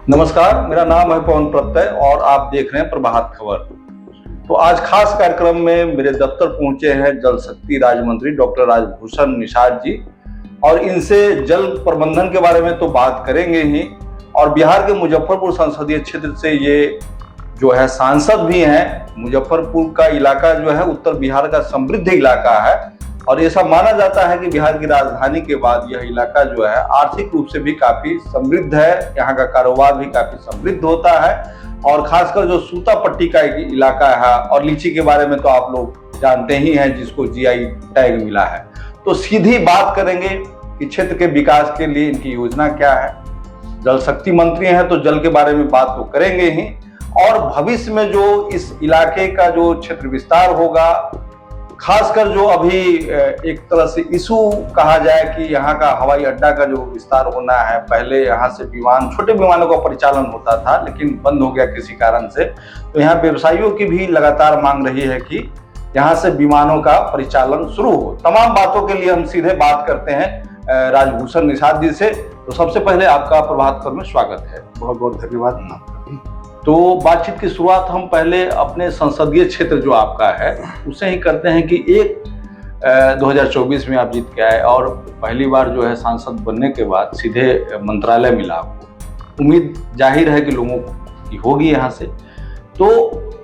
नमस्कार, मेरा नाम है पवन प्रत्यय और आप देख रहे हैं प्रभात खबर। तो आज खास कार्यक्रम में मेरे दफ्तर पहुंचे हैं जल शक्ति राज्य मंत्री डॉक्टर राजभूषण निषाद जी और इनसे जल प्रबंधन के बारे में तो बात करेंगे ही, और बिहार के मुजफ्फरपुर संसदीय क्षेत्र से ये जो है सांसद भी हैं। मुजफ्फरपुर का इलाका जो है उत्तर बिहार का समृद्ध इलाका है और ऐसा माना जाता है कि बिहार की राजधानी के बाद यह इलाका जो है आर्थिक रूप से भी काफी समृद्ध है। यहाँ का कारोबार भी काफी समृद्ध होता है और खासकर जो सूता पट्टी का एक इलाका है, और लीची के बारे में तो आप लोग जानते ही हैं जिसको जीआई टैग मिला है। तो सीधी बात करेंगे कि क्षेत्र के विकास के लिए इनकी योजना क्या है। जल शक्ति मंत्री हैं तो जल के बारे में बात तो करेंगे ही, और भविष्य में जो इस इलाके का जो क्षेत्र विस्तार होगा, खासकर जो अभी एक तरह से इशू कहा जाए कि यहाँ का हवाई अड्डा का जो विस्तार होना है। पहले यहाँ से छोटे विमानों का परिचालन होता था लेकिन बंद हो गया किसी कारण से। तो यहाँ व्यवसायियों की भी लगातार मांग रही है कि यहाँ से विमानों का परिचालन शुरू हो। तमाम बातों के लिए हम सीधे बात करते हैं राजभूषण निषाद जी से। तो सबसे पहले आपका प्रभात खबर में स्वागत है। बहुत बहुत धन्यवाद। तो बातचीत की शुरुआत हम पहले अपने संसदीय क्षेत्र जो आपका है उससे ही करते हैं कि 2024 में आप जीत के आए और पहली बार जो है सांसद बनने के बाद सीधे मंत्रालय मिला आपको। उम्मीद जाहिर है कि लोगों की होगी यहाँ से। तो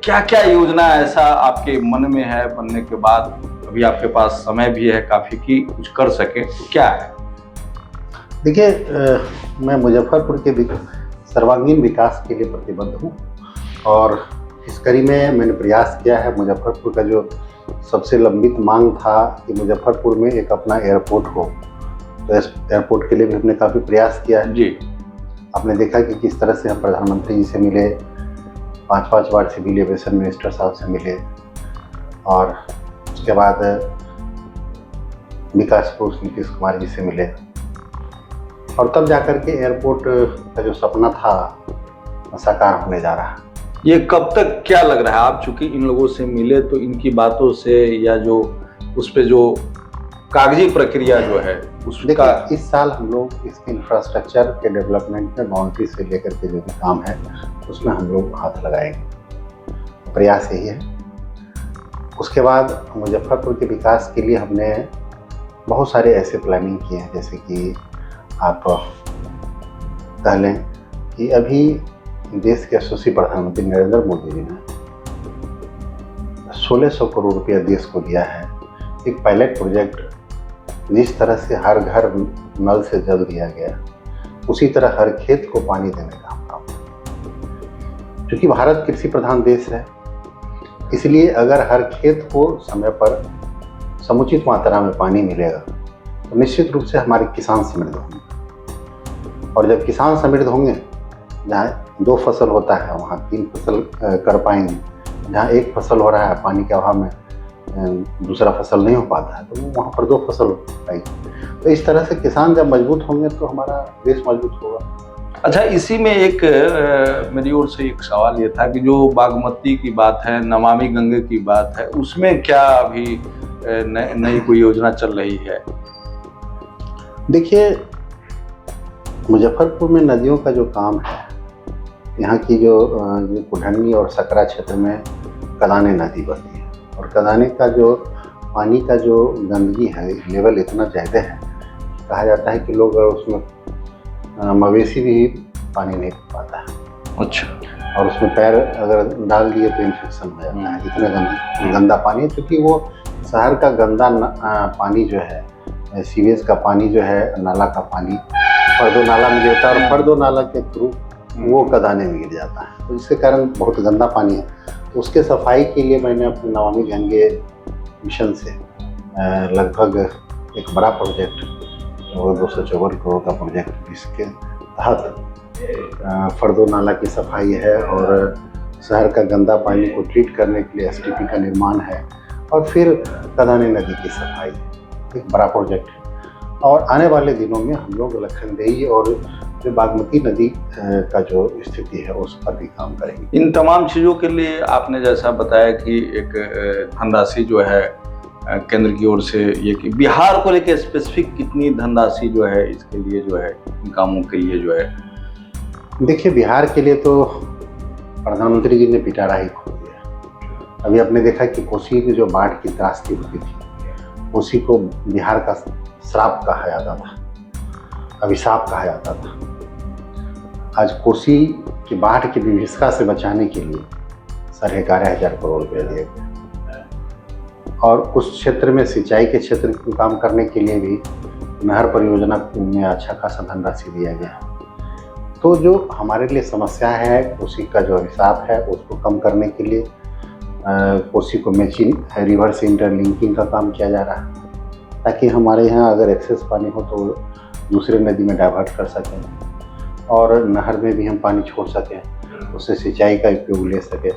क्या क्या योजना ऐसा आपके मन में है बनने के बाद, अभी आपके पास समय भी है काफ़ी कि कुछ कर सके, तो क्या है? देखिए, मैं मुजफ्फरपुर के सर्वांगीण विकास के लिए प्रतिबद्ध हूँ और इस कड़ी में मैंने प्रयास किया है। मुजफ्फरपुर का जो सबसे लंबित मांग था कि मुजफ्फरपुर में एक अपना एयरपोर्ट हो, तो इस एयरपोर्ट के लिए भी हमने काफ़ी प्रयास किया है। जी, आपने देखा कि किस तरह से हम प्रधानमंत्री जी से मिले, 5 बार सिविल एविएशन मिनिस्टर साहब से मिले, और उसके बाद विकास पुरुष नीतीश कुमार जी से मिले, और तब जाकर के एयरपोर्ट का जो सपना था साकार होने जा रहा है। ये कब तक क्या लग रहा है? आप चूंकि इन लोगों से मिले तो इनकी बातों से या जो उस पे जो कागजी प्रक्रिया जो है उसका, इस साल हम लोग इसके इंफ्रास्ट्रक्चर के डेवलपमेंट में बाउंड्री से लेकर के जो भी काम है उसमें हम लोग हाथ लगाएंगे। प्रयास यही है। उसके बाद मुजफ्फरपुर के विकास के लिए हमने बहुत सारे ऐसे प्लानिंग किए हैं, जैसे कि आप कह लें कि अभी देश के यशस्वी प्रधानमंत्री नरेंद्र मोदी जी ने 1600 करोड़ रुपया देश को दिया है। एक पायलट प्रोजेक्ट, जिस तरह से हर घर नल से जल दिया गया, उसी तरह हर खेत को पानी देने का काम। क्योंकि भारत कृषि प्रधान देश है, इसलिए अगर हर खेत को समय पर समुचित मात्रा में पानी मिलेगा तो निश्चित रूप से हमारे किसान समृद्ध होंगे। और जब किसान समृद्ध होंगे, जहाँ 2 फसल होता है वहाँ 3 फसल कर पाएंगे। जहाँ एक फसल हो रहा है पानी के अभाव में दूसरा फसल नहीं हो पाता है, तो वहाँ पर 2 फसल हो पाएगी। तो इस तरह से किसान जब मजबूत होंगे तो हमारा देश मजबूत होगा। अच्छा, इसी में एक मेरी ओर से एक सवाल ये था कि जो बागमती की बात है, नमामि गंगे की बात है, उसमें क्या अभी नई कोई योजना चल रही है? देखिए, मुजफ्फरपुर में नदियों का जो काम है, यहाँ की जो कुढ़नी और सकरा क्षेत्र में कदाने नदी बहती है, और कदाने का जो पानी का जो गंदगी है, लेवल इतना ज़्यादा है, कहा जाता है कि लोग उसमें मवेशी भी पानी नहीं पी पाता है। अच्छा। और उसमें पैर अगर डाल दिए तो इन्फेक्शन हो जाता है, इतना गंदा पानी है। क्योंकि वो शहर का गंदा पानी जो है, सीवेज का पानी जो है, नाला का पानी फर्दो नाला में गिरता है और फर्दो नाला के थ्रू वो कदाने में गिर जाता है, तो इसके कारण बहुत गंदा पानी है। तो उसके सफाई के लिए मैंने अपने नमामि गंगे मिशन से लगभग एक बड़ा प्रोजेक्ट, वो 254 करोड़ का प्रोजेक्ट, जिसके तहत फर्दो नाला की सफाई है और शहर का गंदा पानी को ट्रीट करने के लिए एसटीपी का निर्माण है, और फिर कदाने नदी की सफाई, एक बड़ा प्रोजेक्ट है। और आने वाले दिनों में हम लोग लखनदेई और जो बागमती नदी का जो स्थिति है उस पर भी काम करेंगे। इन तमाम चीज़ों के लिए आपने जैसा बताया कि एक धनराशि जो है केंद्र की ओर से, ये कि बिहार को लेकर स्पेसिफिक कितनी धनराशि जो है इसके लिए जो है, इन कामों के लिए जो है देखिए, बिहार के लिए तो प्रधानमंत्री जी ने पिटारा ही खोल दिया। अभी आपने देखा कि कोसी की जो बाढ़ की त्रासदी हुई थी, कोसी को बिहार का श्राप कहा जाता था, अभिशाप कहा जाता था। आज कोसी की बाढ़ की विभीषिका से बचाने के लिए 11,500 करोड़ रुपये दिए गए और उस क्षेत्र में सिंचाई के क्षेत्र में काम करने के लिए भी नहर परियोजना में अच्छा खासा धनराशि दिया गया। तो जो हमारे लिए समस्या है, कोसी का जो अभिशाप है, उसको कम करने के लिए कोसी को मैचिंग रिवर से इंटरलिंकिंग का काम किया जा रहा है, ताकि हमारे यहाँ अगर एक्सेस पानी हो तो दूसरे नदी में डाइवर्ट कर सकें और नहर में भी हम पानी छोड़ सकें, उससे सिंचाई का उपयोग ले सकें।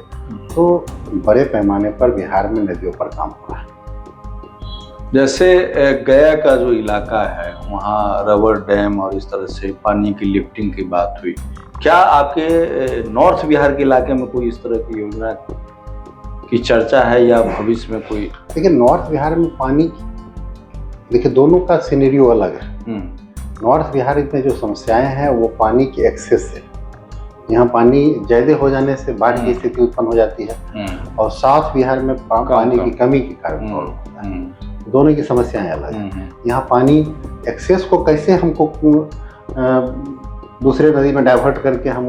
तो बड़े पैमाने पर बिहार में नदियों पर काम हो रहा है। जैसे गया का जो इलाका है, वहाँ रबर डैम और इस तरह से पानी की लिफ्टिंग की बात हुई। क्या आपके नॉर्थ बिहार के इलाके में कोई इस तरह की योजना की चर्चा है या भविष्य में कोई? देखिए, नॉर्थ बिहार में पानी, देखिए दोनों का सिनेरियो अलग है। नॉर्थ बिहार में जो समस्याएं हैं वो पानी की एक्सेस है। यहाँ पानी ज्यादा हो जाने से बाढ़ की स्थिति उत्पन्न हो जाती है और साउथ बिहार में पानी की कमी के कारण होता है। दोनों की समस्याएं अलग हैं। यहाँ पानी एक्सेस को कैसे हमको दूसरे नदी में डाइवर्ट करके हम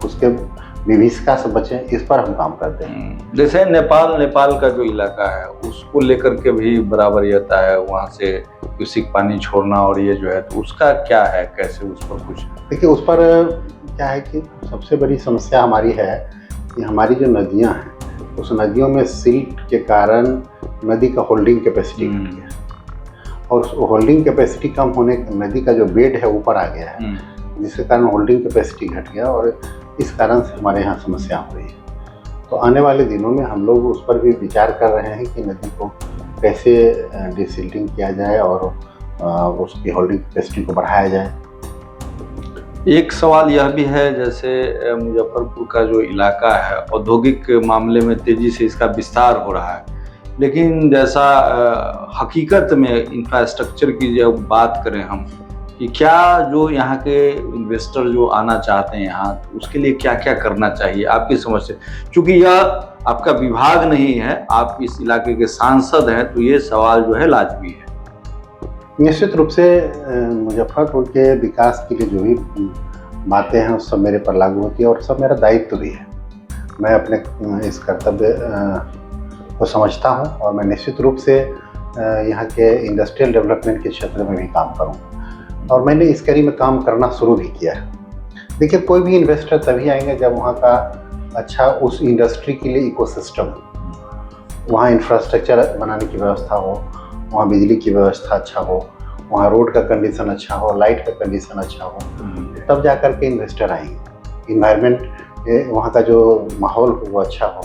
उसके विभीषिका से बचें, इस पर हम काम करते हैं। जैसे नेपाल का जो इलाका है उसको लेकर के भी बराबर ये आता है, वहाँ से किसी पानी छोड़ना और ये जो है, तो उसका क्या है, कैसे उस पर कुछ? देखिए, उस पर क्या है कि सबसे बड़ी समस्या हमारी है कि हमारी जो नदियाँ हैं, उस नदियों में सिल्ट के कारण नदी का होल्डिंग कैपेसिटी घट गया और उस होल्डिंग कैपेसिटी कम होने, नदी का जो बेड है ऊपर आ गया है, जिसके कारण होल्डिंग कैपेसिटी घट गया और इस कारण से हमारे यहाँ समस्या हो रही है। तो आने वाले दिनों में हम लोग उस पर भी विचार कर रहे हैं कि नदी को कैसे डिसिल्टिंग किया जाए और उसकी होल्डिंग कैपेसिटी को बढ़ाया जाए। एक सवाल यह भी है, जैसे मुजफ्फरपुर का जो इलाका है, औद्योगिक मामले में तेजी से इसका विस्तार हो रहा है, लेकिन जैसा हकीकत में इंफ्रास्ट्रक्चर की जब बात करें हम कि क्या जो यहाँ के इन्वेस्टर जो आना चाहते हैं यहाँ, तो उसके लिए क्या क्या करना चाहिए आपकी समझ से? क्योंकि यह आपका विभाग नहीं है, आप इस इलाके के सांसद हैं, तो ये सवाल जो है लाजमी है। निश्चित रूप से मुजफ्फरपुर के विकास के लिए जो भी बातें हैं उस सब मेरे पर लागू होती है और सब मेरा दायित्व भी है। मैं अपने इस कर्तव्य को समझता हूँ और मैं निश्चित रूप से यहाँ के इंडस्ट्रियल डेवलपमेंट के क्षेत्र में भी काम करूँगा और मैंने इस कड़ी में काम करना शुरू भी किया है। देखिए, कोई भी इन्वेस्टर तभी आएंगे जब वहाँ का अच्छा उस इंडस्ट्री के लिए इकोसिस्टम, वहाँ इंफ्रास्ट्रक्चर बनाने की व्यवस्था हो, वहाँ बिजली की व्यवस्था अच्छा हो, वहाँ रोड का कंडीशन अच्छा हो, लाइट का कंडीशन अच्छा हो, तब जा कर के इन्वेस्टर आएंगे। इन्वायरमेंट, वहाँ का जो माहौल हो वो अच्छा हो,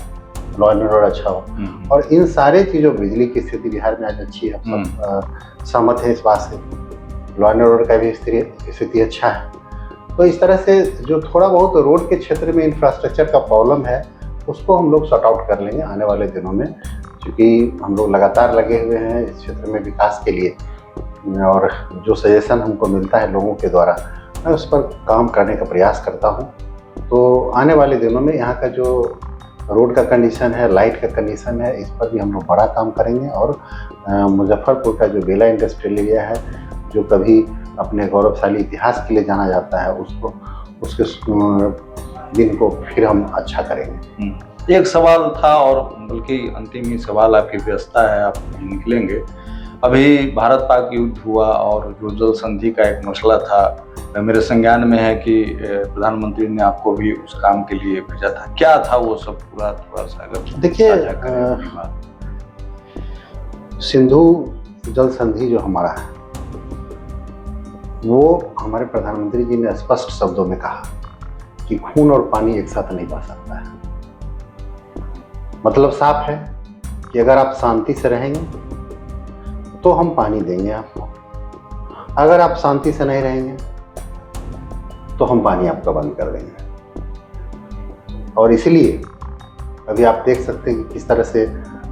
लॉ एंड ऑर्डर अच्छा हो और इन सारे चीज़ों, बिजली की स्थिति बिहार में आज अच्छी है, सब सहमत है इस बात से। लॉ एंड ऑर्डर का भी स्थिति अच्छा है। तो इस तरह से जो थोड़ा बहुत रोड के क्षेत्र में इंफ्रास्ट्रक्चर का प्रॉब्लम है उसको हम लोग सॉर्ट आउट कर लेंगे आने वाले दिनों में, क्योंकि हम लोग लगातार लगे हुए हैं इस क्षेत्र में विकास के लिए और जो सजेशन हमको मिलता है लोगों के द्वारा, मैं उस पर काम करने का प्रयास करता हूँ। तो आने वाले दिनों में यहाँ का जो रोड का कंडीशन है, लाइट का कंडीशन है, इस पर भी हम लोग बड़ा काम करेंगे और मुजफ्फरपुर का जो बेला इंडस्ट्रियल एरिया है, जो कभी अपने गौरवशाली इतिहास के लिए जाना जाता है, उसके दिन को फिर हम अच्छा करेंगे। एक सवाल था और बल्कि अंतिम ही सवाल, आपकी व्यवस्था है, आप निकलेंगे। अभी भारत पाक युद्ध हुआ और जो जल संधि का एक मसला था, मेरे संज्ञान में है कि प्रधानमंत्री ने आपको भी उस काम के लिए भेजा था। क्या था वो सब पूरा, थोड़ा सा अगर देखिए, सिंधु जल संधि जो हमारा है वो हमारे प्रधानमंत्री जी ने स्पष्ट शब्दों में कहा कि खून और पानी एक साथ नहीं बह सकता है। मतलब साफ है कि अगर आप शांति से रहेंगे तो हम पानी देंगे आपको, अगर आप शांति से नहीं रहेंगे तो हम पानी आपका बंद कर देंगे। और इसलिए अभी आप देख सकते हैं कि किस तरह से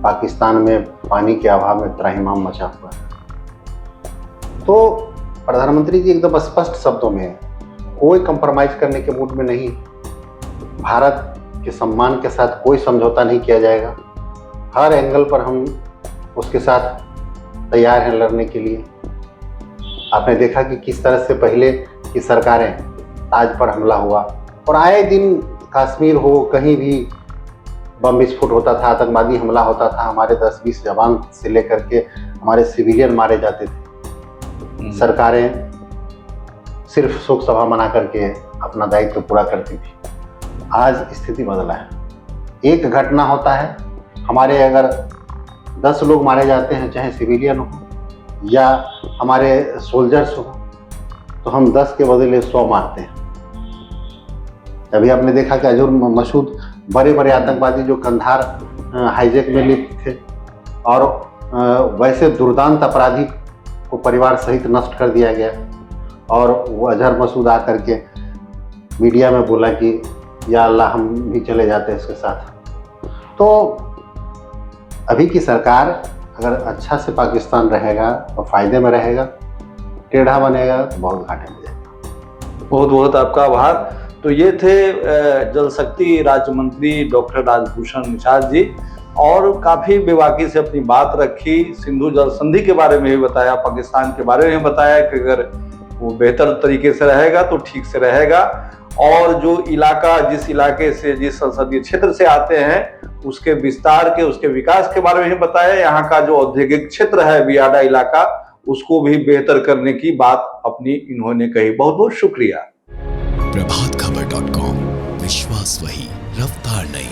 पाकिस्तान में पानी के अभाव में त्राहिमाम मचा हुआ है। तो प्रधानमंत्री जी एकदम स्पष्ट शब्दों में कोई कंप्रोमाइज करने के मूड में नहीं है। भारत के सम्मान के साथ कोई समझौता नहीं किया जाएगा। हर एंगल पर हम उसके साथ तैयार हैं लड़ने के लिए। आपने देखा कि किस तरह से पहले की सरकारें, ताज पर हमला हुआ और आए दिन कश्मीर हो कहीं भी बम विस्फोट होता था, आतंकवादी हमला होता था, हमारे 10-20 जवान से लेकर के हमारे सिविलियन मारे जाते थे। सरकारें सिर्फ शोक सभा मना करके अपना दायित्व पूरा करती थी। आज स्थिति बदला है। एक घटना होता है, हमारे अगर 10 लोग मारे जाते हैं, चाहे सिविलियन हो या हमारे सोल्जर्स हो, तो हम 10 के बदले 100 मारते हैं। अभी आपने देखा कि अजूर मसूद बड़े बड़े आतंकवादी जो कंधार हाईजैक में लिप्त थे और वैसे दुर्दांत अपराधी को परिवार सहित नष्ट कर दिया गया और वो अजहर मसूद आकर के मीडिया में बोला कि या अल्लाह हम भी चले जाते हैं इसके साथ। तो अभी की सरकार अगर अच्छा से पाकिस्तान रहेगा तो फायदे में रहेगा, टेढ़ा बनेगा तो बहुत घाटे में जाएगा। बहुत बहुत आपका आभार। तो ये थे जल शक्ति राज्य मंत्री डॉक्टर राजभूषण निषाद जी, और काफ़ी बेबाकी से अपनी बात रखी। सिंधु जल संधि के बारे में भी बताया, पाकिस्तान के बारे में बताया कि अगर वो बेहतर तरीके से रहेगा तो ठीक से रहेगा, और जो इलाका, जिस इलाके से, जिस संसदीय क्षेत्र से आते हैं, उसके विस्तार के, उसके विकास के बारे में भी बताया। यहाँ का जो औद्योगिक क्षेत्र है बियाडा इलाका, उसको भी बेहतर करने की बात अपनी इन्होंने कही। बहुत बहुत शुक्रिया। प्रभातखबर.com, विश्वास वही, रफ्तार नहीं।